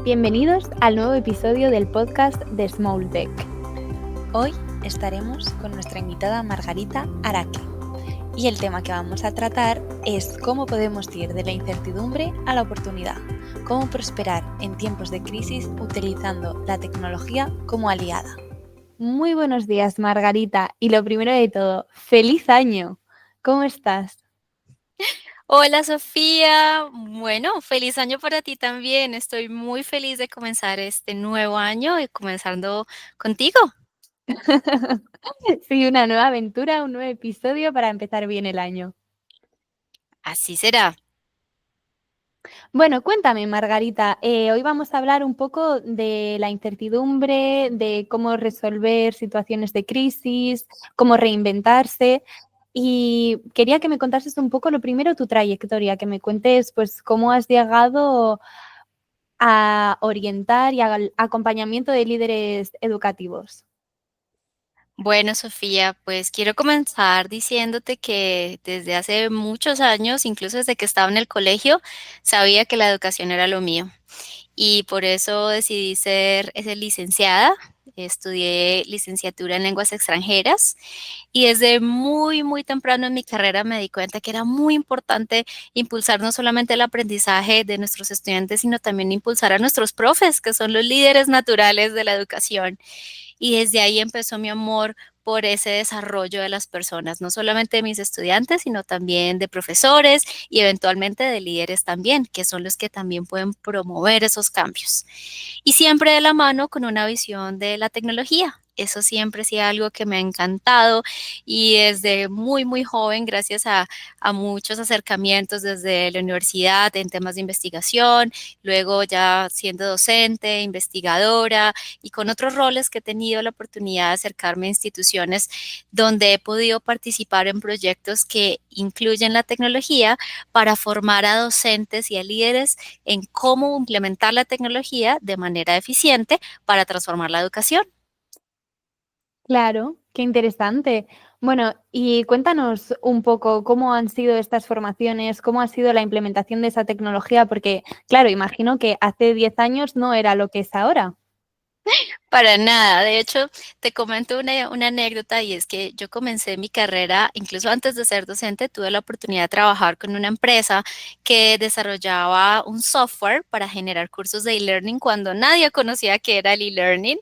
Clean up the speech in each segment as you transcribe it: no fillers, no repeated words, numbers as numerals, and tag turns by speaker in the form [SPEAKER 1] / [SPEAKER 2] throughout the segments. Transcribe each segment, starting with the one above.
[SPEAKER 1] Bienvenidos al nuevo episodio del podcast de Small Tech.
[SPEAKER 2] Hoy estaremos con nuestra invitada Margarita Araque y el tema que vamos a tratar es cómo podemos ir de la incertidumbre a la oportunidad, cómo prosperar en tiempos de crisis utilizando la tecnología como aliada.
[SPEAKER 1] Muy buenos días, Margarita, y lo primero de todo, ¡feliz año! ¿Cómo estás?
[SPEAKER 2] Hola Sofía, bueno, feliz año para ti también. Estoy muy feliz de comenzar este nuevo año y comenzando contigo.
[SPEAKER 1] Sí, una nueva aventura, un nuevo episodio para empezar bien el año.
[SPEAKER 2] Así será.
[SPEAKER 1] Bueno, cuéntame, Margarita, hoy vamos a hablar un poco de la incertidumbre, de cómo resolver situaciones de crisis, cómo reinventarse. Y quería que me contases un poco lo primero tu trayectoria, que me cuentes pues cómo has llegado a orientar y al acompañamiento de líderes educativos.
[SPEAKER 2] Bueno, Sofía, pues quiero comenzar diciéndote que desde hace muchos años, incluso desde que estaba en el colegio, sabía que la educación era lo mío. Y por eso decidí ser licenciada. Estudié licenciatura en lenguas extranjeras y desde muy temprano en mi carrera me di cuenta que era muy importante impulsar no solamente el aprendizaje de nuestros estudiantes, sino también impulsar a nuestros profes, que son los líderes naturales de la educación. Y desde ahí empezó mi amor por ese desarrollo de las personas, no solamente de mis estudiantes, sino también de profesores y eventualmente de líderes también, que son los que también pueden promover esos cambios. Y siempre de la mano con una visión de la tecnología. Eso siempre ha sido algo que me ha encantado y desde muy joven, gracias a muchos acercamientos desde la universidad en temas de investigación, luego ya siendo docente, investigadora y con otros roles que he tenido la oportunidad de acercarme a instituciones donde he podido participar en proyectos que incluyen la tecnología para formar a docentes y a líderes en cómo implementar la tecnología de manera eficiente para transformar la educación.
[SPEAKER 1] Claro, qué interesante. Bueno, y cuéntanos un poco cómo han sido estas formaciones, cómo ha sido la implementación de esa tecnología, porque, claro, imagino que hace 10 años no era lo que es ahora.
[SPEAKER 2] Para nada. De hecho, te comento una anécdota y es que yo comencé mi carrera, incluso antes de ser docente, tuve la oportunidad de trabajar con una empresa que desarrollaba un software para generar cursos de e-learning cuando nadie conocía qué era el e-learning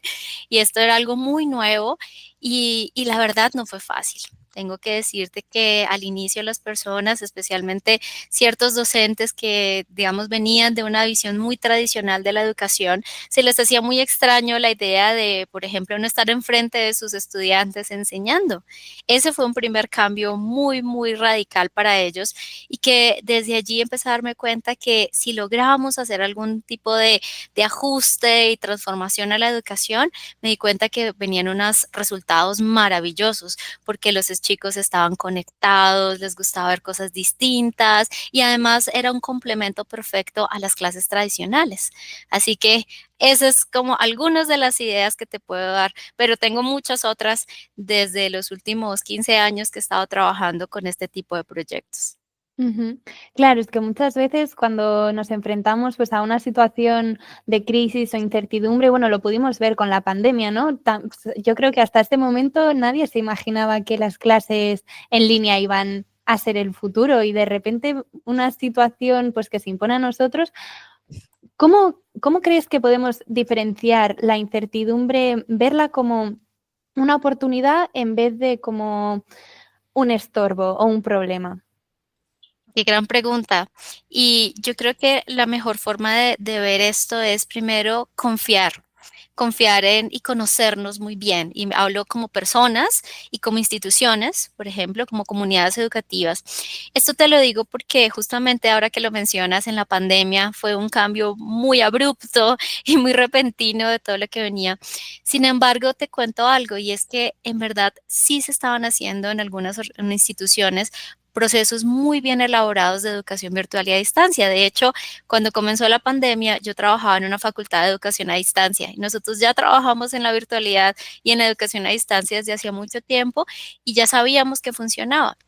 [SPEAKER 2] y esto era algo muy nuevo y la verdad no fue fácil. Tengo que decirte que al inicio las personas, especialmente ciertos docentes que, digamos, venían de una visión muy tradicional de la educación, se les hacía muy extraño la idea de, por ejemplo, no estar enfrente de sus estudiantes enseñando. Ese fue un primer cambio muy radical para ellos y que desde allí empecé a darme cuenta que si lográbamos hacer algún tipo de ajuste y transformación a la educación, me di cuenta que venían unos resultados maravillosos porque los chicos estaban conectados, les gustaba ver cosas distintas y además era un complemento perfecto a las clases tradicionales. Así que esas es como algunas de las ideas que te puedo dar, pero tengo muchas otras desde los últimos 15 años que he estado trabajando con este tipo de proyectos.
[SPEAKER 1] Ujú. Claro, es que muchas veces cuando nos enfrentamos pues, a una situación de crisis o incertidumbre, bueno, lo pudimos ver con la pandemia, ¿no? Yo creo que hasta este momento nadie se imaginaba que las clases en línea iban a ser el futuro y de repente una situación pues, que se impone a nosotros. ¿Cómo crees que podemos diferenciar la incertidumbre, verla como una oportunidad en vez de como un estorbo o un problema?
[SPEAKER 2] Qué gran pregunta. Y yo creo que la mejor forma de ver esto es primero confiar en y conocernos muy bien. Y hablo como personas y como instituciones, por ejemplo, como comunidades educativas. Esto te lo digo porque justamente ahora que lo mencionas en la pandemia fue un cambio muy abrupto y muy repentino de todo lo que venía. Sin embargo, te cuento algo y es que en verdad sí se estaban haciendo en algunas instituciones procesos muy bien elaborados de educación virtual y a distancia. De hecho, cuando comenzó la pandemia, yo trabajaba en una facultad de educación a distancia y nosotros ya trabajamos en la virtualidad y en la educación a distancia desde hacía mucho tiempo y ya sabíamos que funcionaba.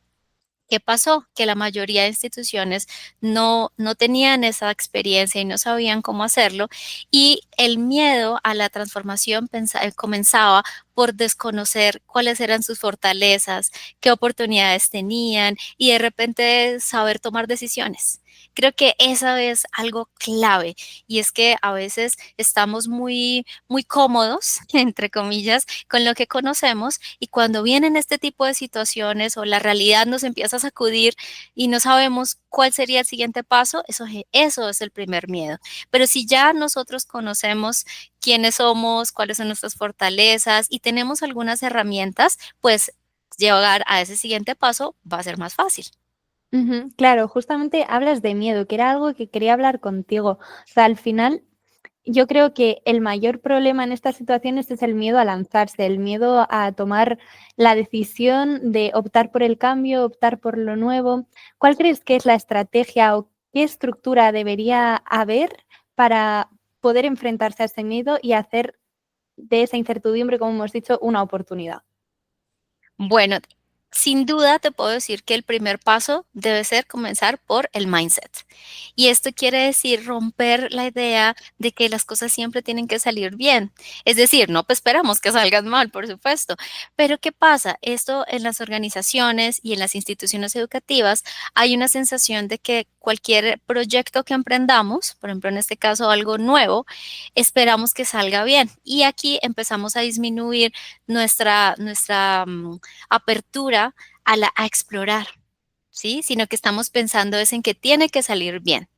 [SPEAKER 2] ¿Qué pasó? Que la mayoría de instituciones no tenían esa experiencia y no sabían cómo hacerlo, y el miedo a la transformación comenzaba por desconocer cuáles eran sus fortalezas, qué oportunidades tenían y de repente saber tomar decisiones. Creo que esa es algo clave, y es que a veces estamos muy cómodos, entre comillas, con lo que conocemos, y cuando vienen este tipo de situaciones o la realidad nos empieza a sacudir y no sabemos cuál sería el siguiente paso, eso es el primer miedo. Pero si ya nosotros conocemos quiénes somos, cuáles son nuestras fortalezas y tenemos algunas herramientas, pues llegar a ese siguiente paso va a ser más fácil.
[SPEAKER 1] Ujú, claro, justamente hablas de miedo, que era algo que quería hablar contigo. O sea, al final, yo creo que el mayor problema en estas situaciones es el miedo a lanzarse, el miedo a tomar la decisión de optar por el cambio, optar por lo nuevo. ¿Cuál crees que es la estrategia o qué estructura debería haber para poder enfrentarse a ese miedo y hacer de esa incertidumbre, como hemos dicho, una oportunidad?
[SPEAKER 2] Bueno, sin duda te puedo decir que el primer paso debe ser comenzar por el mindset. Y esto quiere decir romper la idea de que las cosas siempre tienen que salir bien. Es decir, no pues esperamos que salgan mal, por supuesto. Pero ¿qué pasa? Esto en las organizaciones y en las instituciones educativas hay una sensación de que cualquier proyecto que emprendamos, por ejemplo en este caso algo nuevo, esperamos que salga bien. Y aquí empezamos a disminuir nuestra apertura a explorar, ¿sí? Sino que estamos pensando es en que tiene que salir bien.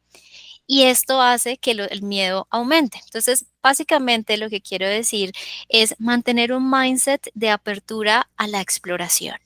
[SPEAKER 2] Y esto hace que el miedo aumente. Entonces, básicamente lo que quiero decir es mantener un mindset de apertura a la exploración.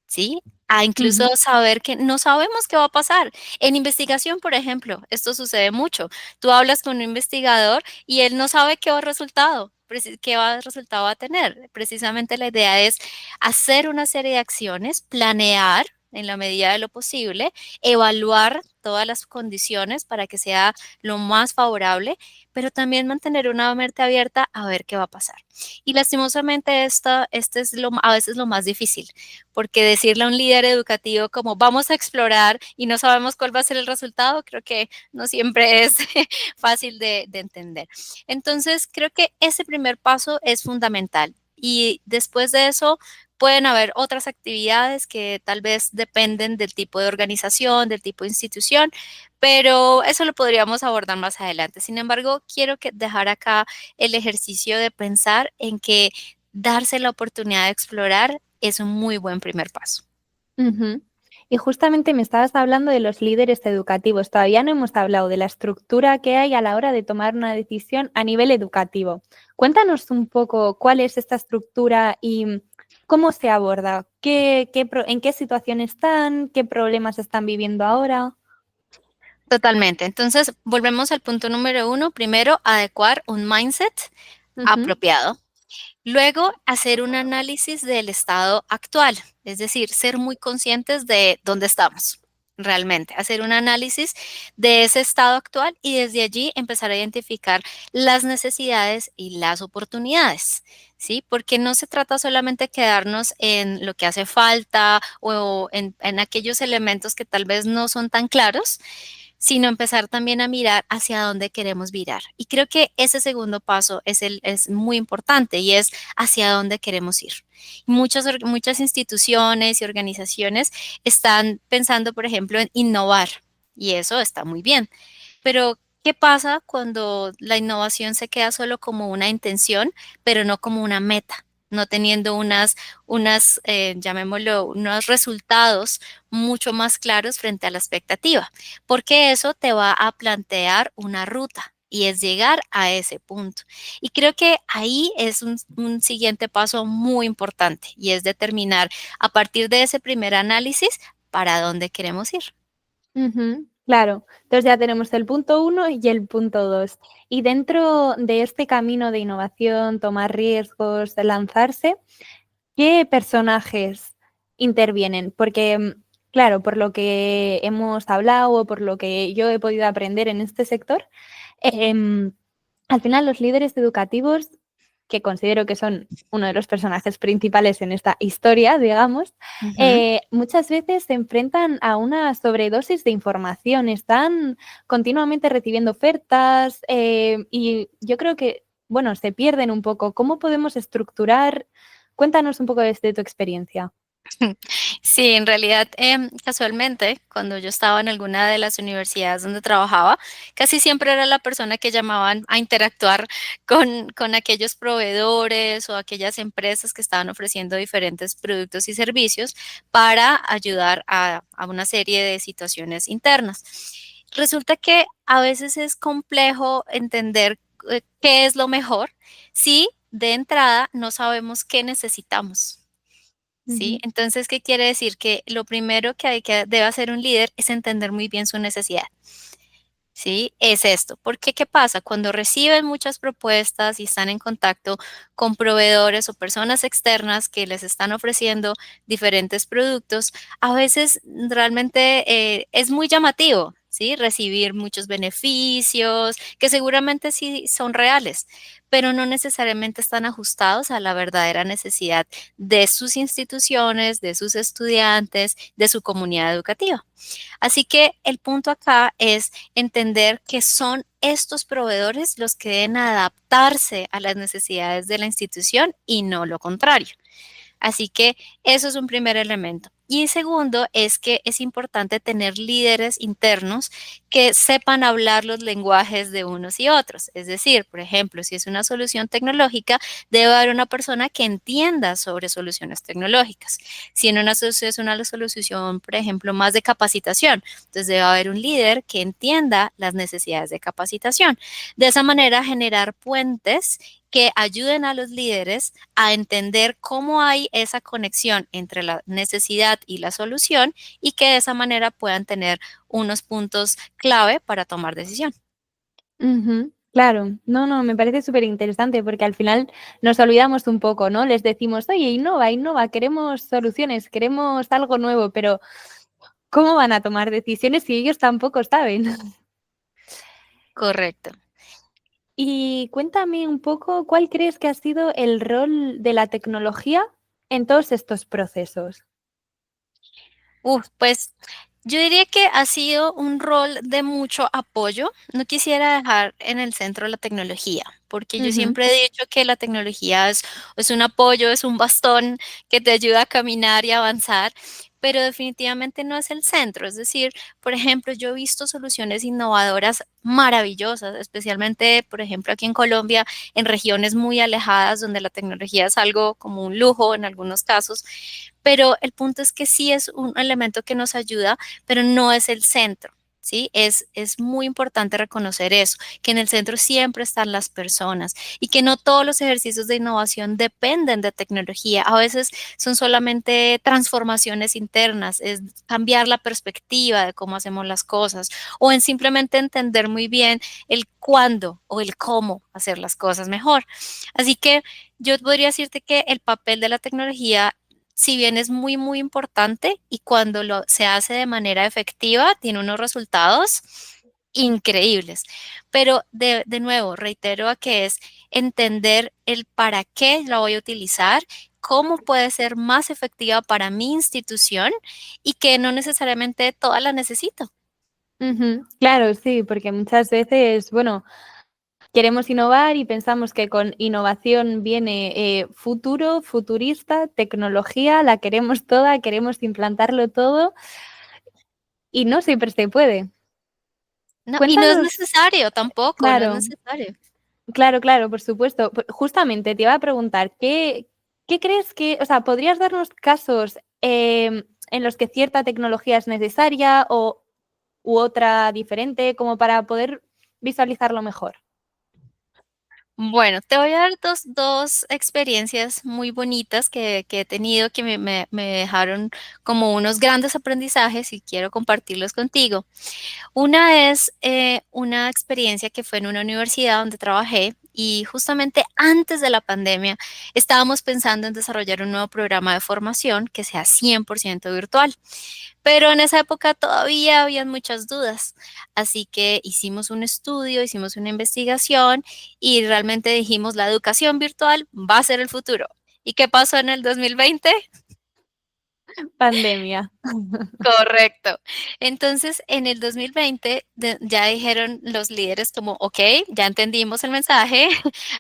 [SPEAKER 2] ¿Sí? A incluso
[SPEAKER 1] Ujú,
[SPEAKER 2] saber que no sabemos qué va a pasar. En investigación, por ejemplo, esto sucede mucho. Tú hablas con un investigador y él no sabe qué resultado va a tener. Precisamente la idea es hacer una serie de acciones, planear en la medida de lo posible, evaluar todas las condiciones para que sea lo más favorable, pero también mantener una mente abierta a ver qué va a pasar. Y lastimosamente este es a veces lo más difícil, porque decirle a un líder educativo como vamos a explorar y no sabemos cuál va a ser el resultado, creo que no siempre es fácil de entender. Entonces, creo que ese primer paso es fundamental, y después de eso pueden haber otras actividades que tal vez dependen del tipo de organización, del tipo de institución, pero eso lo podríamos abordar más adelante. Sin embargo, quiero dejar acá el ejercicio de pensar en que darse la oportunidad de explorar es un muy buen primer paso.
[SPEAKER 1] ujú. Y justamente me estabas hablando de los líderes educativos. Todavía no hemos hablado de la estructura que hay a la hora de tomar una decisión a nivel educativo. Cuéntanos un poco cuál es esta estructura y cómo se aborda, en qué situación están, qué problemas están viviendo ahora.
[SPEAKER 2] Totalmente. Entonces, volvemos al punto número uno. Primero, adecuar un mindset
[SPEAKER 1] Ujú,
[SPEAKER 2] apropiado. Luego, hacer un análisis del estado actual, es decir, ser muy conscientes de dónde estamos realmente, hacer un análisis de ese estado actual y desde allí empezar a identificar las necesidades y las oportunidades, ¿sí? Porque no se trata solamente de quedarnos en lo que hace falta o en aquellos elementos que tal vez no son tan claros, sino empezar también a mirar hacia dónde queremos virar. Y creo que ese segundo paso es muy importante, y es hacia dónde queremos ir. Muchas instituciones y organizaciones están pensando, por ejemplo, en innovar, y eso está muy bien. Pero, ¿qué pasa cuando la innovación se queda solo como una intención, pero no como una meta? No teniendo llamémoslo, unos resultados mucho más claros frente a la expectativa, porque eso te va a plantear una ruta y es llegar a ese punto. Y creo que ahí es un siguiente paso muy importante, y es determinar a partir de ese primer análisis para dónde queremos ir.
[SPEAKER 1] ujú, claro, entonces ya tenemos el punto uno y el punto dos. Y dentro de este camino de innovación, tomar riesgos, lanzarse, ¿qué personajes intervienen? Porque, claro, por lo que hemos hablado o por lo que yo he podido aprender en este sector, em, al final los líderes educativos que considero que son uno de los personajes principales en esta historia, digamos,
[SPEAKER 2] Ujú.
[SPEAKER 1] muchas veces se enfrentan a una sobredosis de información, están continuamente recibiendo ofertas y yo creo que, bueno, se pierden un poco. ¿Cómo podemos estructurar? Cuéntanos un poco desde tu experiencia.
[SPEAKER 2] Sí, en realidad, casualmente, cuando yo estaba en alguna de las universidades donde trabajaba, casi siempre era la persona que llamaban a interactuar con aquellos proveedores o aquellas empresas que estaban ofreciendo diferentes productos y servicios para ayudar a una serie de situaciones internas. Resulta que a veces es complejo entender qué es lo mejor si de entrada no sabemos qué necesitamos. ¿Sí?
[SPEAKER 1] Ujú,
[SPEAKER 2] Entonces, ¿qué quiere decir? Que lo primero que debe hacer un líder es entender muy bien su necesidad. ¿Sí? Es esto. Porque, ¿qué pasa? Cuando reciben muchas propuestas y están en contacto con proveedores o personas externas que les están ofreciendo diferentes productos, a veces realmente es muy llamativo, ¿sí? Recibir muchos beneficios que seguramente sí son reales, pero no necesariamente están ajustados a la verdadera necesidad de sus instituciones, de sus estudiantes, de su comunidad educativa. Así que el punto acá es entender que son estos proveedores los que deben adaptarse a las necesidades de la institución y no lo contrario. Así que eso es un primer elemento. Y segundo es que es importante tener líderes internos que sepan hablar los lenguajes de unos y otros. Es decir, por ejemplo, si es una solución tecnológica, debe haber una persona que entienda sobre soluciones tecnológicas. Si en una es una solución, por ejemplo, más de capacitación, entonces debe haber un líder que entienda las necesidades de capacitación. De esa manera, generar puentes que ayuden a los líderes a entender cómo hay esa conexión entre la necesidad y la solución y que de esa manera puedan tener unos puntos clave para tomar decisión.
[SPEAKER 1] ujú, claro, no, no, me parece súper interesante porque al final nos olvidamos un poco, ¿no? Les decimos, oye, innova, innova, queremos soluciones, queremos algo nuevo, pero ¿cómo van a tomar decisiones si ellos tampoco saben?
[SPEAKER 2] Correcto.
[SPEAKER 1] Y cuéntame un poco, ¿cuál crees que ha sido el rol de la tecnología en todos estos procesos?
[SPEAKER 2] Pues yo diría que ha sido un rol de mucho apoyo. No quisiera dejar en el centro la tecnología, porque yo
[SPEAKER 1] Ujú,
[SPEAKER 2] siempre he dicho que la tecnología es un apoyo, es un bastón que te ayuda a caminar y avanzar, pero definitivamente no es el centro. Es decir, por ejemplo, yo he visto soluciones innovadoras maravillosas, especialmente, por ejemplo, aquí en Colombia, en regiones muy alejadas donde la tecnología es algo como un lujo en algunos casos, pero el punto es que sí es un elemento que nos ayuda, pero no es el centro. ¿Sí? Es muy importante reconocer eso, que en el centro siempre están las personas y que no todos los ejercicios de innovación dependen de tecnología. A veces son solamente transformaciones internas, es cambiar la perspectiva de cómo hacemos las cosas o en simplemente entender muy bien el cuándo o el cómo hacer las cosas mejor. Así que yo podría decirte que el papel de la tecnología, si bien es muy, muy importante y cuando se hace de manera efectiva, tiene unos resultados increíbles. Pero de nuevo, reitero a que es entender el para qué la voy a utilizar, cómo puede ser más efectiva para mi institución y que no necesariamente todas la necesito.
[SPEAKER 1] ujú, claro, sí, porque muchas veces, bueno, queremos innovar y pensamos que con innovación viene futuro, futurista, tecnología, la queremos toda, queremos implantarlo todo y no siempre se puede.
[SPEAKER 2] No, y no es
[SPEAKER 1] Cuéntanos,
[SPEAKER 2] necesario tampoco, no es
[SPEAKER 1] claro,
[SPEAKER 2] necesario.
[SPEAKER 1] claro, claro, por supuesto. Justamente te iba a preguntar, ¿qué crees que, o sea, podrías darnos casos en los que cierta tecnología es necesaria o u otra diferente, como para poder visualizarlo mejor?
[SPEAKER 2] Bueno, te voy a dar dos experiencias muy bonitas que he tenido que me dejaron como unos grandes aprendizajes y quiero compartirlos contigo. Una es una experiencia que fue en una universidad donde trabajé y justamente antes de la pandemia estábamos pensando en desarrollar un nuevo programa de formación que sea 100% virtual. Pero en esa época todavía habían muchas dudas, así que hicimos un estudio, hicimos una investigación y realmente realmente dijimos, la educación virtual va a ser el futuro. ¿Y qué pasó en el 2020?
[SPEAKER 1] Pandemia.
[SPEAKER 2] Correcto. Entonces, en el 2020 ya dijeron los líderes como, ok, ya entendimos el mensaje,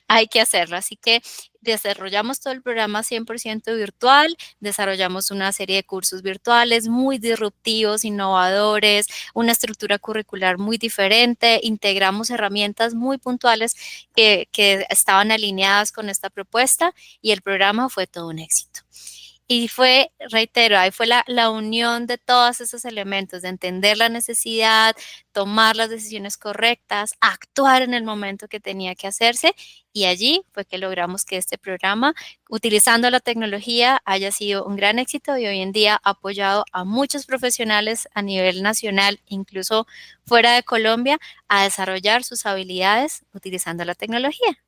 [SPEAKER 2] hay que hacerlo. Así que desarrollamos todo el programa 100% virtual, desarrollamos una serie de cursos virtuales muy disruptivos, innovadores, una estructura curricular muy diferente, integramos herramientas muy puntuales que estaban alineadas con esta propuesta y el programa fue todo un éxito. Y fue, reitero, ahí fue la unión de todos esos elementos, de entender la necesidad, tomar las decisiones correctas, actuar en el momento que tenía que hacerse, y allí fue que logramos que este programa, utilizando la tecnología, haya sido un gran éxito y hoy en día ha apoyado a muchos profesionales a nivel nacional, incluso fuera de Colombia, a desarrollar sus habilidades utilizando la tecnología.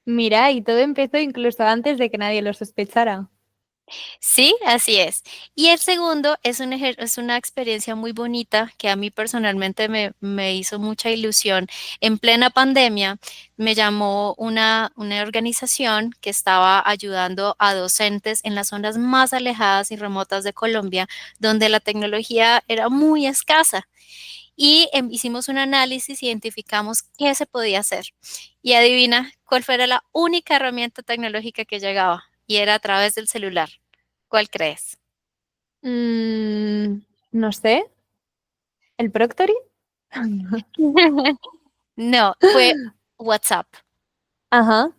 [SPEAKER 1] Mira, y todo empezó incluso antes de que nadie lo sospechara.
[SPEAKER 2] Sí, así es. Y el segundo es es una experiencia muy bonita que a mí personalmente me hizo mucha ilusión. En plena pandemia me llamó una organización que estaba ayudando a docentes en las zonas más alejadas y remotas de Colombia, donde la tecnología era muy escasa. Y hicimos un análisis, identificamos qué se podía hacer. Y adivina cuál fuera la única herramienta tecnológica que llegaba. Y era a través del celular. ¿Cuál crees?
[SPEAKER 1] Mm, no sé, ¿el Proctoring?
[SPEAKER 2] No, fue WhatsApp.
[SPEAKER 1] Ajá.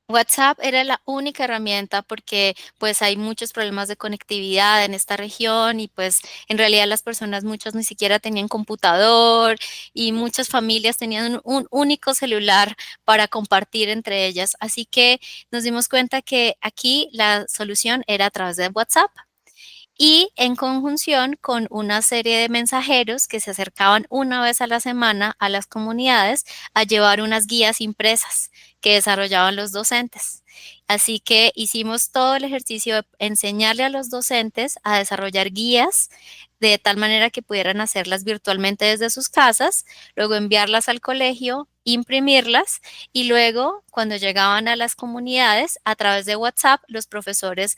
[SPEAKER 2] WhatsApp era la única herramienta porque pues hay muchos problemas de conectividad en esta región y pues en realidad las personas muchas ni siquiera tenían computador y muchas familias tenían un único celular para compartir entre ellas. Así que nos dimos cuenta que aquí la solución era a través de WhatsApp. Y en conjunción con una serie de mensajeros que se acercaban una vez a la semana a las comunidades a llevar unas guías impresas que desarrollaban los docentes. Así que hicimos todo el ejercicio de enseñarle a los docentes a desarrollar guías de tal manera que pudieran hacerlas virtualmente desde sus casas, luego enviarlas al colegio, imprimirlas y luego cuando llegaban a las comunidades a través de WhatsApp los profesores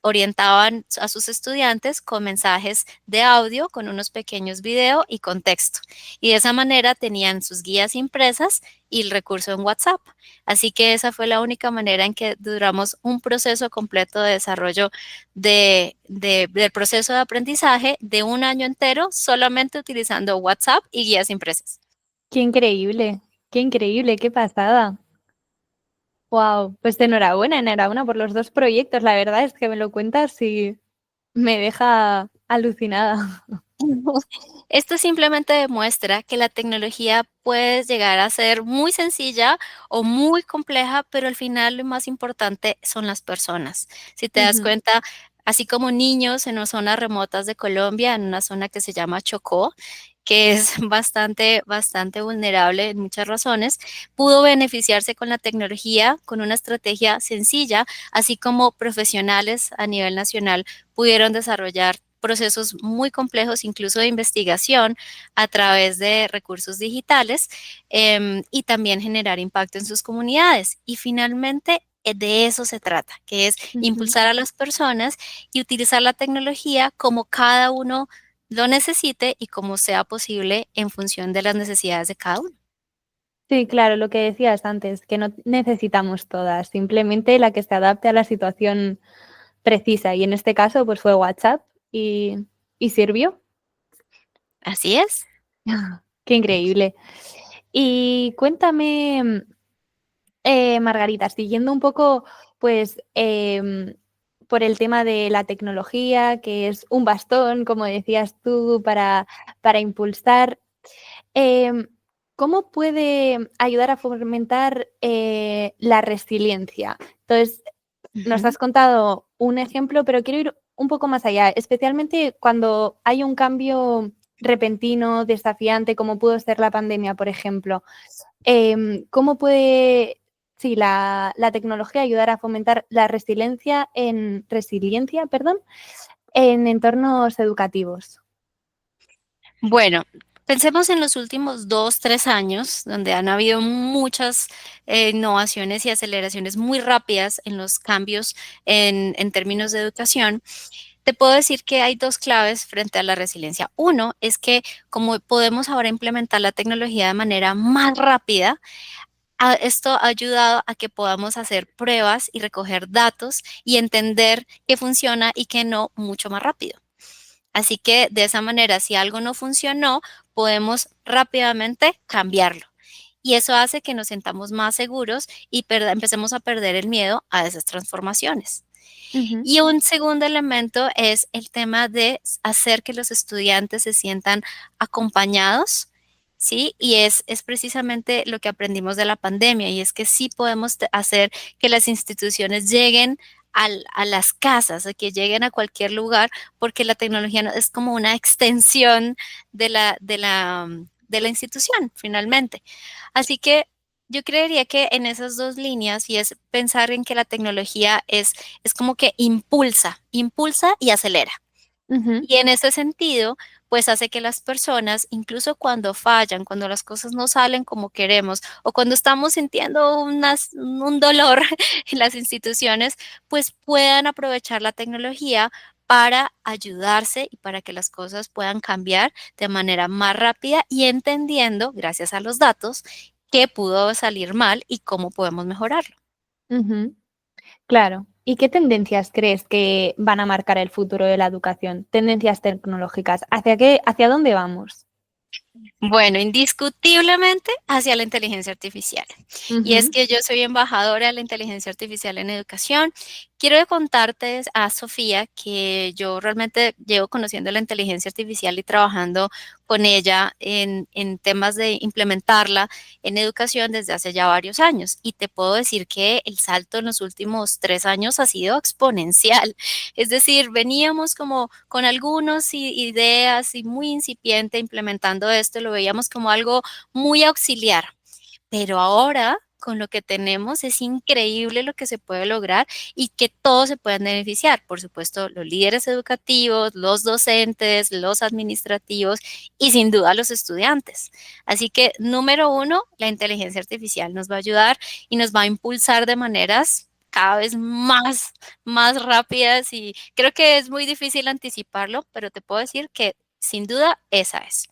[SPEAKER 2] orientaban a sus estudiantes con mensajes de audio, con unos pequeños videos y con texto. Y de esa manera tenían sus guías impresas y el recurso en WhatsApp. Así que esa fue la única manera en que duramos un proceso completo de desarrollo del proceso de aprendizaje de un año entero solamente utilizando WhatsApp y guías impresas.
[SPEAKER 1] Qué increíble, qué pasada. Wow, pues enhorabuena, enhorabuena por los dos proyectos. La verdad es que me lo cuentas y me deja alucinada.
[SPEAKER 2] Esto simplemente demuestra que la tecnología puede llegar a ser muy sencilla o muy compleja, pero al final lo más importante son las personas. Si te das
[SPEAKER 1] Ujú.
[SPEAKER 2] cuenta, así como niños en las zonas remotas de Colombia, en una zona que se llama Chocó, que es bastante vulnerable en muchas razones, pudo beneficiarse con la tecnología, con una estrategia sencilla, así como profesionales a nivel nacional pudieron desarrollar procesos muy complejos, incluso de investigación, a través de recursos digitales y también generar impacto en sus comunidades. Y finalmente, de eso se trata, que es
[SPEAKER 1] Ujú.
[SPEAKER 2] impulsar a las personas y utilizar la tecnología como cada uno lo necesite y como sea posible en función de las necesidades de cada uno.
[SPEAKER 1] Sí, claro, lo que decías antes, que no necesitamos todas, simplemente la que se adapte a la situación precisa. Y en este caso, pues fue WhatsApp y sirvió.
[SPEAKER 2] Así es.
[SPEAKER 1] Qué increíble. Y cuéntame, Margarita, siguiendo un poco, pues, por el tema de la tecnología, que es un bastón, como decías tú, para impulsar, em, ¿cómo puede ayudar a fomentar la resiliencia? Entonces, nos
[SPEAKER 2] Ujú.
[SPEAKER 1] has contado un ejemplo, pero quiero ir un poco más allá, especialmente cuando hay un cambio repentino, desafiante, como pudo ser la pandemia, por ejemplo. ¿Cómo puede, sí, la tecnología ayudar a fomentar la resiliencia, perdón, en entornos educativos?
[SPEAKER 2] Bueno, Pensemos en los últimos 2, 3 años, donde han habido muchas, innovaciones y aceleraciones muy rápidas en los cambios en términos de educación. Te puedo decir que hay 2 claves frente a la resiliencia. Uno es que como podemos ahora implementar la tecnología de manera más rápida, esto ha ayudado a que podamos hacer pruebas y recoger datos y entender qué funciona y qué no mucho más rápido. Así que de esa manera, si algo no funcionó, podemos rápidamente cambiarlo. Y eso hace que nos sentamos más seguros y empecemos a perder el miedo a esas transformaciones.
[SPEAKER 1] Ujú,
[SPEAKER 2] Y un segundo elemento es el tema de hacer que los estudiantes se sientan acompañados, ¿sí? Y es precisamente lo que aprendimos de la pandemia, y es que sí podemos hacer que las instituciones lleguen a las casas, a que lleguen a cualquier lugar, porque la tecnología es como una extensión de la institución, finalmente. Así que yo creería que en esas dos líneas, y es pensar en que la tecnología es como que impulsa y acelera.
[SPEAKER 1] ujú,
[SPEAKER 2] Y en ese sentido, pues hace que las personas, incluso cuando fallan, cuando las cosas no salen como queremos o cuando estamos sintiendo un dolor en las instituciones, pues puedan aprovechar la tecnología para ayudarse y para que las cosas puedan cambiar de manera más rápida y entendiendo, gracias a los datos, qué pudo salir mal y cómo podemos mejorarlo.
[SPEAKER 1] ujú. Claro. ¿Y qué tendencias crees que van a marcar el futuro de la educación? Tendencias tecnológicas. ¿Hacia dónde vamos?
[SPEAKER 2] Bueno, indiscutiblemente hacia la inteligencia artificial. Y es
[SPEAKER 1] Ujú,
[SPEAKER 2] que yo soy embajadora de la inteligencia artificial en educación. Quiero contarte a Sofía que yo realmente llevo conociendo la inteligencia artificial y trabajando con ella en temas de implementarla en educación desde hace ya varios años. Y te puedo decir que el salto en los últimos 3 años ha sido exponencial. Es decir, veníamos como con algunas ideas y muy incipiente implementando esto, lo veíamos como algo muy auxiliar, pero ahora con lo que tenemos es increíble lo que se puede lograr y que todos se puedan beneficiar. Por supuesto, los líderes educativos, los docentes, los administrativos y sin duda los estudiantes. Así que, número uno, la inteligencia artificial nos va a ayudar y nos va a impulsar de maneras cada vez más rápidas y creo que es muy difícil anticiparlo, pero te puedo decir que sin duda esa es.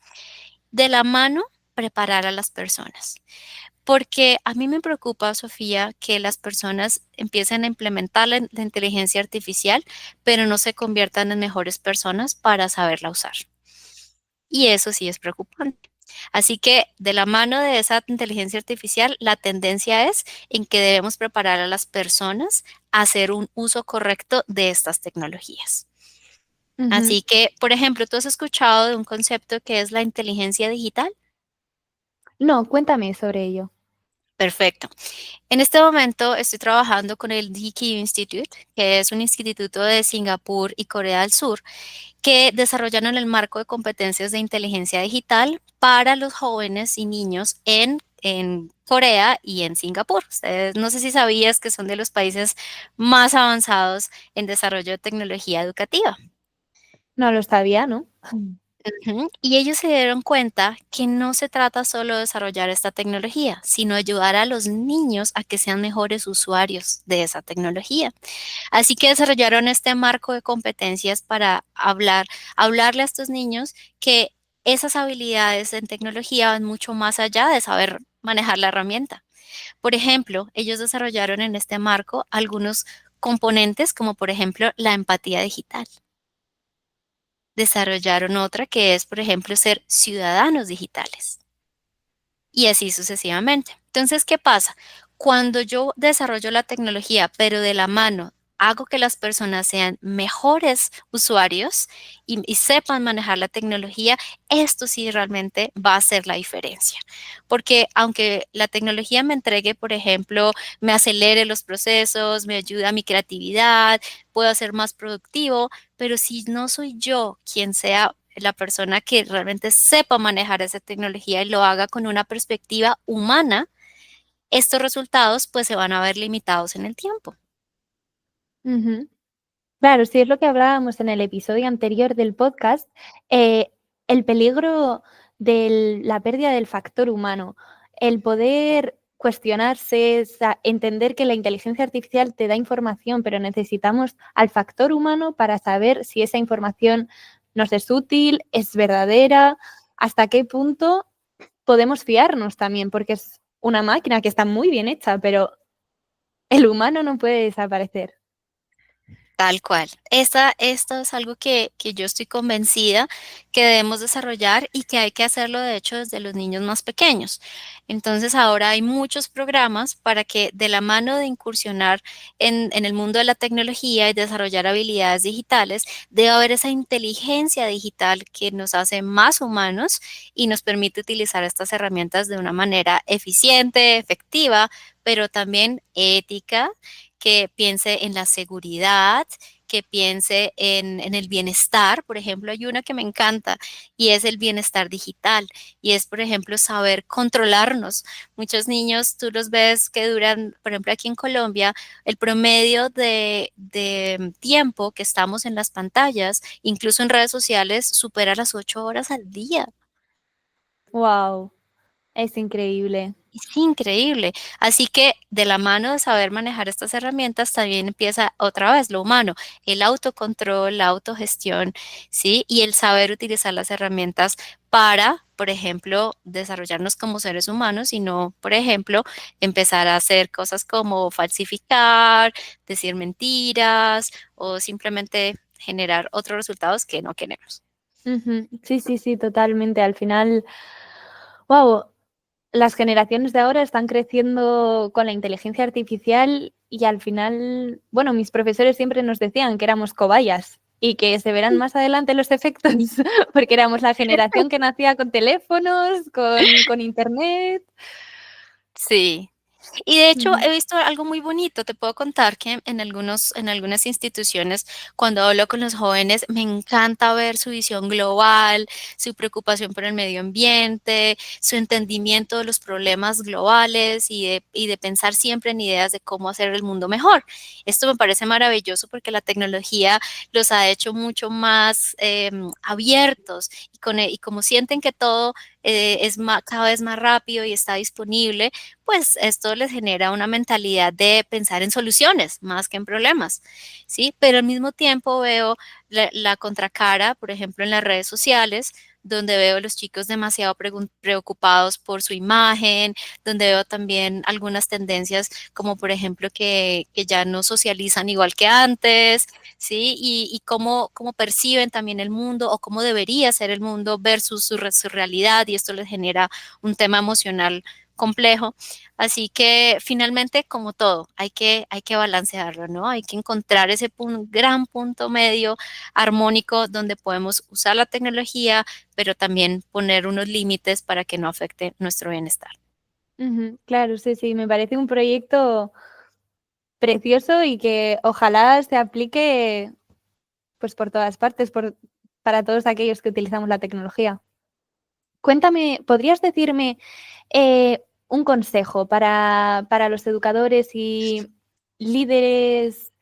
[SPEAKER 2] De la mano, preparar a las personas. Porque a mí me preocupa, Sofía, que las personas empiecen a implementar la inteligencia artificial, pero no se conviertan en mejores personas para saberla usar. Y eso sí es preocupante. Así que de la mano de esa inteligencia artificial, la tendencia es en que debemos preparar a las personas a hacer un uso correcto de estas tecnologías.
[SPEAKER 1] ujú.
[SPEAKER 2] Así que, por ejemplo, ¿tú has escuchado de un concepto que es la inteligencia digital?
[SPEAKER 1] No, cuéntame sobre ello.
[SPEAKER 2] Perfecto. En este momento estoy trabajando con el DQ Institute, que es un instituto de Singapur y Corea del Sur, que desarrollaron el marco de competencias de inteligencia digital para los jóvenes y niños en Corea y en Singapur. Ustedes, no sé si sabías que son de los países más avanzados en desarrollo de tecnología educativa.
[SPEAKER 1] No lo sabía, ¿no?
[SPEAKER 2] Ujú. Y ellos se dieron cuenta que no se trata solo de desarrollar esta tecnología, sino ayudar a los niños a que sean mejores usuarios de esa tecnología. Así que desarrollaron este marco de competencias para hablarle a estos niños que esas habilidades en tecnología van mucho más allá de saber manejar la herramienta. Por ejemplo, ellos desarrollaron en este marco algunos componentes como por ejemplo la empatía digital. Desarrollaron otra que es, por ejemplo, ser ciudadanos digitales y así sucesivamente. Entonces, ¿qué pasa? Cuando yo desarrollo la tecnología, pero de la mano hago que las personas sean mejores usuarios y sepan manejar la tecnología, esto sí realmente va a hacer la diferencia. Porque aunque la tecnología me entregue, por ejemplo, me acelere los procesos, me ayude a mi creatividad, puedo ser más productivo, pero si no soy yo quien sea la persona que realmente sepa manejar esa tecnología y lo haga con una perspectiva humana, estos resultados pues se van a ver limitados en el tiempo.
[SPEAKER 1] Ujú. Claro, sí es lo que hablábamos en el episodio anterior del podcast. El peligro de la pérdida del factor humano, el poder cuestionarse, entender que la inteligencia artificial te da información, pero necesitamos al factor humano para saber si esa información nos es útil, es verdadera, hasta qué punto podemos fiarnos también, porque es una máquina que está muy bien hecha, pero el humano no puede desaparecer.
[SPEAKER 2] Tal cual. Esto es algo que yo estoy convencida que debemos desarrollar y que hay que hacerlo, de hecho, desde los niños más pequeños. Entonces, ahora hay muchos programas para que de la mano de incursionar en el mundo de la tecnología y desarrollar habilidades digitales, debe haber esa inteligencia digital que nos hace más humanos y nos permite utilizar estas herramientas de una manera eficiente, efectiva, pero también ética, que piense en la seguridad, que piense en el bienestar. Por ejemplo, hay una que me encanta y es el bienestar digital. Y es, por ejemplo, saber controlarnos. Muchos niños, tú los ves que duran, por ejemplo, aquí en Colombia, el promedio de tiempo que estamos en las pantallas, incluso en redes sociales, supera las 8 horas al día.
[SPEAKER 1] Wow, es increíble.
[SPEAKER 2] Es increíble. Así que de la mano de saber manejar estas herramientas también empieza otra vez lo humano, el autocontrol, la autogestión, ¿sí? Y el saber utilizar las herramientas para, por ejemplo, desarrollarnos como seres humanos y no, por ejemplo, empezar a hacer cosas como falsificar, decir mentiras o simplemente generar otros resultados que no queremos.
[SPEAKER 1] Ujú. Sí, sí, sí, totalmente. Al final, wow, las generaciones de ahora están creciendo con la inteligencia artificial y al final, bueno, mis profesores siempre nos decían que éramos cobayas y que se verán más adelante los efectos, porque éramos la generación que nacía con teléfonos, con internet.
[SPEAKER 2] Sí. Y de hecho,
[SPEAKER 1] Ujú.
[SPEAKER 2] he visto algo muy bonito. Te puedo contar que en algunas instituciones, cuando hablo con los jóvenes, me encanta ver su visión global, su preocupación por el medio ambiente, su entendimiento de los problemas globales y de pensar siempre en ideas de cómo hacer el mundo mejor. Esto me parece maravilloso porque la tecnología los ha hecho mucho más abiertos y como sienten que todo cada vez más rápido y está disponible, pues esto les genera una mentalidad de pensar en soluciones más que en problemas, ¿sí? Pero al mismo tiempo veo la contracara, por ejemplo, en las redes sociales, donde veo a los chicos demasiado preocupados por su imagen, donde veo también algunas tendencias como por ejemplo que ya no socializan igual que antes, ¿sí? Y cómo perciben también el mundo o cómo debería ser el mundo versus su realidad y esto les genera un tema emocional complejo. Así que finalmente, como todo, hay que balancearlo, ¿no? Hay que encontrar ese gran punto medio armónico donde podemos usar la tecnología, pero también poner unos límites para que no afecte nuestro bienestar.
[SPEAKER 1] Ujú. Claro, sí, sí, me parece un proyecto precioso y que ojalá se aplique pues por todas partes, para todos aquellos que utilizamos la tecnología. Cuéntame, ¿podrías decirme un consejo para los educadores y líderes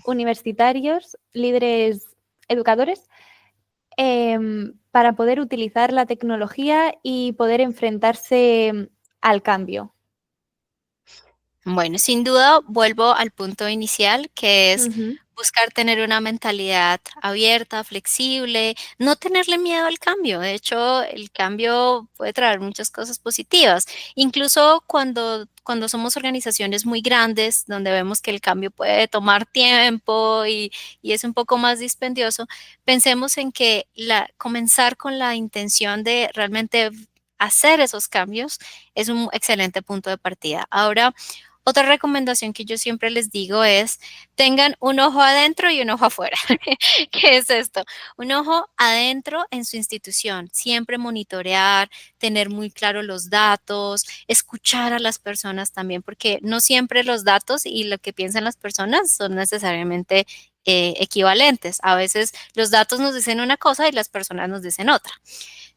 [SPEAKER 1] universitarios, líderes educadores, para poder utilizar la tecnología y poder enfrentarse al cambio?
[SPEAKER 2] Bueno, sin duda vuelvo al punto inicial, que es
[SPEAKER 1] Ujú,
[SPEAKER 2] buscar tener una mentalidad abierta, flexible, no tenerle miedo al cambio. De hecho, el cambio puede traer muchas cosas positivas. Incluso cuando somos organizaciones muy grandes, donde vemos que el cambio puede tomar tiempo y es un poco más dispendioso, pensemos en que comenzar con la intención de realmente hacer esos cambios es un excelente punto de partida. Ahora, otra recomendación que yo siempre les digo es, tengan un ojo adentro y un ojo afuera. ¿Qué es esto? Un ojo adentro en su institución, siempre monitorear, tener muy claro los datos, escuchar a las personas también, porque no siempre los datos y lo que piensan las personas son necesariamente equivalentes. A veces los datos nos dicen una cosa y las personas nos dicen otra.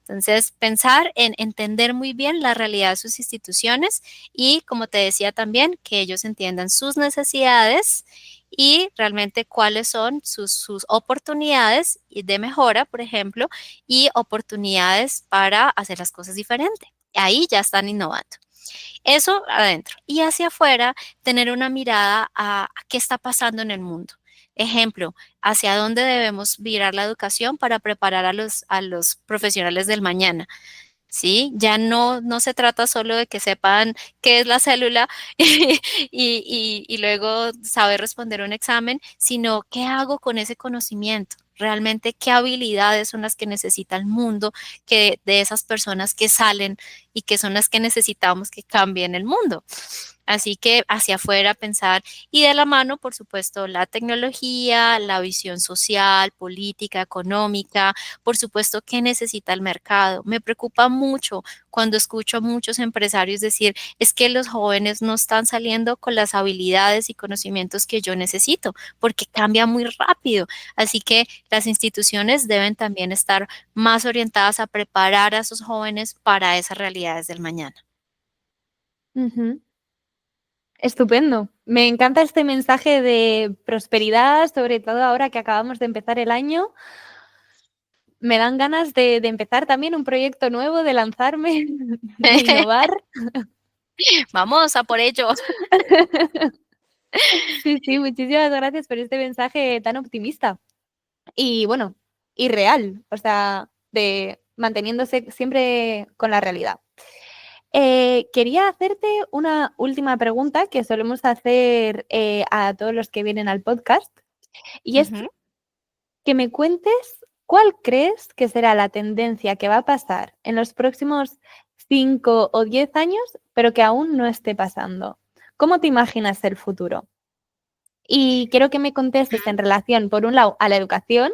[SPEAKER 2] Entonces, pensar en entender muy bien la realidad de sus instituciones y, como te decía también, que ellos entiendan sus necesidades y realmente cuáles son sus oportunidades de mejora, por ejemplo, y oportunidades para hacer las cosas diferente. Ahí ya están innovando. Eso adentro. Y hacia afuera, tener una mirada a qué está pasando en el mundo. Ejemplo, hacia dónde debemos virar la educación para preparar a los profesionales del mañana. ¿Sí? Ya no se trata solo de que sepan qué es la célula y luego saber responder un examen, sino qué hago con ese conocimiento. Realmente qué habilidades son las que necesita el mundo, que de esas personas que salen y que son las que necesitamos que cambien el mundo. Así que hacia afuera pensar y de la mano, por supuesto, la tecnología, la visión social, política, económica, por supuesto, qué necesita el mercado. Me preocupa mucho cuando escucho a muchos empresarios decir, es que los jóvenes no están saliendo con las habilidades y conocimientos que yo necesito, porque cambia muy rápido. Así que las instituciones deben también estar más orientadas a preparar a esos jóvenes para esas realidades del mañana.
[SPEAKER 1] Ujú. Estupendo. Me encanta este mensaje de prosperidad, sobre todo ahora que acabamos de empezar el año. Me dan ganas de empezar también un proyecto nuevo, de lanzarme, de innovar.
[SPEAKER 2] Vamos a por ello.
[SPEAKER 1] Sí, sí, muchísimas gracias por este mensaje tan optimista y bueno, y real, o sea, de manteniéndose siempre con la realidad. Quería hacerte una última pregunta que solemos hacer a todos los que vienen al podcast y es
[SPEAKER 2] Ujú.
[SPEAKER 1] que me cuentes cuál crees que será la tendencia que va a pasar en los próximos 5 o 10 años, pero que aún no esté pasando. ¿Cómo te imaginas el futuro? Y quiero que me contestes en relación, por un lado, a la educación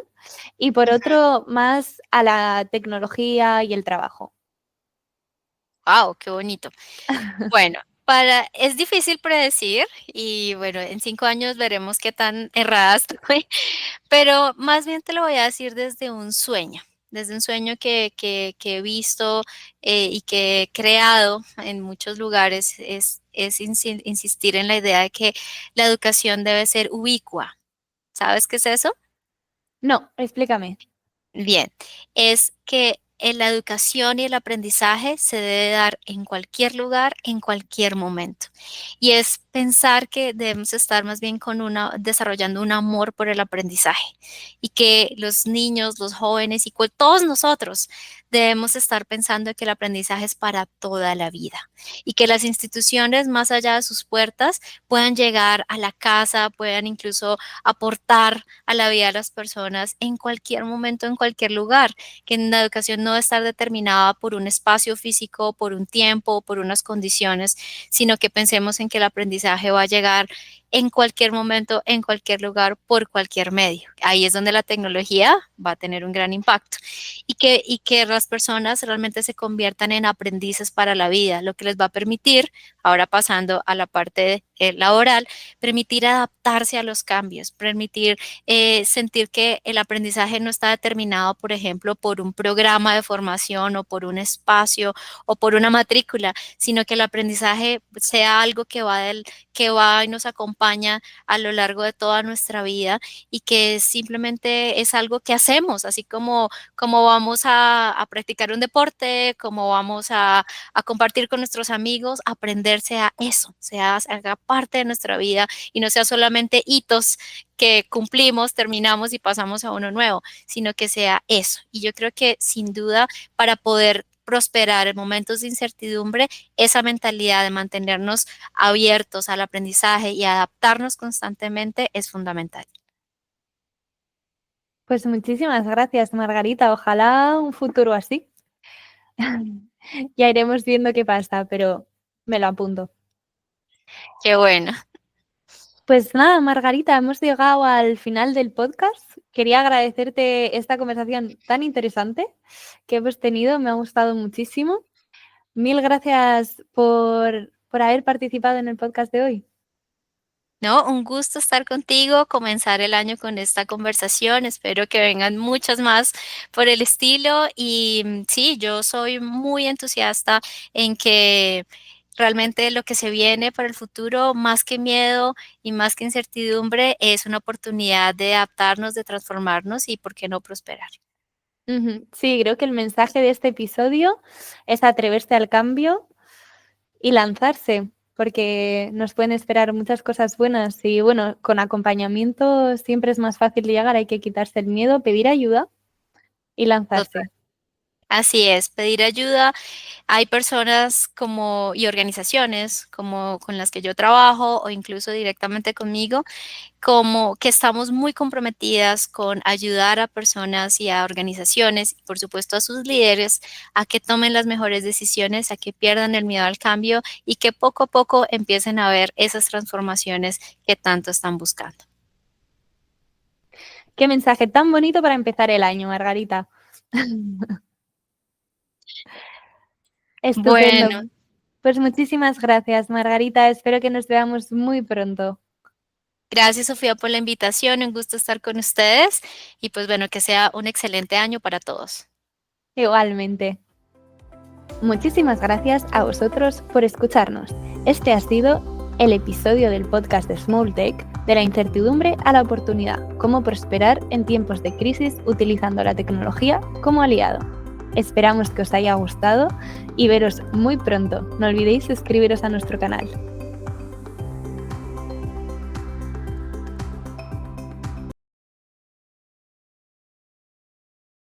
[SPEAKER 1] y por otro, más a la tecnología y el trabajo.
[SPEAKER 2] Wow, qué bonito. Bueno, es difícil predecir y bueno, en 5 años veremos qué tan errada estoy, pero más bien te lo voy a decir desde un sueño que he visto y que he creado en muchos lugares, es insistir en la idea de que la educación debe ser ubicua. ¿Sabes qué es eso?
[SPEAKER 1] No, explícame.
[SPEAKER 2] Bien, es que en la educación y el aprendizaje se debe dar en cualquier lugar, en cualquier momento. Y es pensar que debemos estar más bien desarrollando un amor por el aprendizaje y que los niños, los jóvenes y todos nosotros debemos estar pensando que el aprendizaje es para toda la vida y que las instituciones más allá de sus puertas puedan llegar a la casa, puedan incluso aportar a la vida de las personas en cualquier momento, en cualquier lugar, que en la educación no debe estar determinada por un espacio físico, por un tiempo, por unas condiciones, sino que pensemos en que el aprendizaje va a llegar en cualquier momento, en cualquier lugar, por cualquier medio. Ahí es donde la tecnología va a tener un gran impacto y que las personas realmente se conviertan en aprendices para la vida, lo que les va a permitir, ahora pasando a la parte laboral, permitir adaptarse a los cambios, permitir sentir que el aprendizaje no está determinado, por ejemplo, por un programa de formación o por un espacio o por una matrícula, sino que el aprendizaje sea algo que va y nos acompaña a lo largo de toda nuestra vida y que simplemente es algo que hacemos, así como vamos a practicar un deporte, como vamos a compartir con nuestros amigos, aprender sea eso, sea haga parte de nuestra vida y no sea solamente hitos que cumplimos, terminamos y pasamos a uno nuevo, sino que sea eso. Y yo creo que sin duda para poder prosperar en momentos de incertidumbre, esa mentalidad de mantenernos abiertos al aprendizaje y adaptarnos constantemente es fundamental.
[SPEAKER 1] Pues muchísimas gracias, Margarita. Ojalá un futuro así. Ya iremos viendo qué pasa, pero me lo apunto.
[SPEAKER 2] Qué bueno.
[SPEAKER 1] Pues nada, Margarita, hemos llegado al final del podcast. Quería agradecerte esta conversación tan interesante que hemos tenido, me ha gustado muchísimo. Mil gracias por haber participado en el podcast de hoy.
[SPEAKER 2] No, un gusto estar contigo, comenzar el año con esta conversación. Espero que vengan muchas más por el estilo. Y sí, yo soy muy entusiasta en que realmente lo que se viene para el futuro, más que miedo y más que incertidumbre, es una oportunidad de adaptarnos, de transformarnos y, ¿por qué no, prosperar?
[SPEAKER 1] Ujú. Sí, creo que el mensaje de este episodio es atreverse al cambio y lanzarse, porque nos pueden esperar muchas cosas buenas y bueno, con acompañamiento siempre es más fácil llegar, hay que quitarse el miedo, pedir ayuda y
[SPEAKER 2] Total.
[SPEAKER 1] lanzarse.
[SPEAKER 2] Así es, pedir ayuda. Hay personas como y organizaciones como con las que yo trabajo o incluso directamente conmigo, como que estamos muy comprometidas con ayudar a personas y a organizaciones, y por supuesto a sus líderes, a que tomen las mejores decisiones, a que pierdan el miedo al cambio y que poco a poco empiecen a ver esas transformaciones que tanto están buscando.
[SPEAKER 1] Qué mensaje tan bonito para empezar el año, Margarita.
[SPEAKER 2] Bueno,
[SPEAKER 1] Estupendo. Pues muchísimas gracias, Margarita. Espero que nos veamos muy pronto.
[SPEAKER 2] gracias Sofía por la invitación, un gusto estar con ustedes y pues bueno, que sea un excelente año para todos.
[SPEAKER 1] Igualmente. Muchísimas gracias a vosotros por escucharnos. Este ha sido el episodio del podcast de Small Tech, de la incertidumbre a la oportunidad, cómo prosperar en tiempos de crisis utilizando la tecnología como aliado. Esperamos que os haya gustado y veros muy pronto. No olvidéis suscribiros a nuestro canal.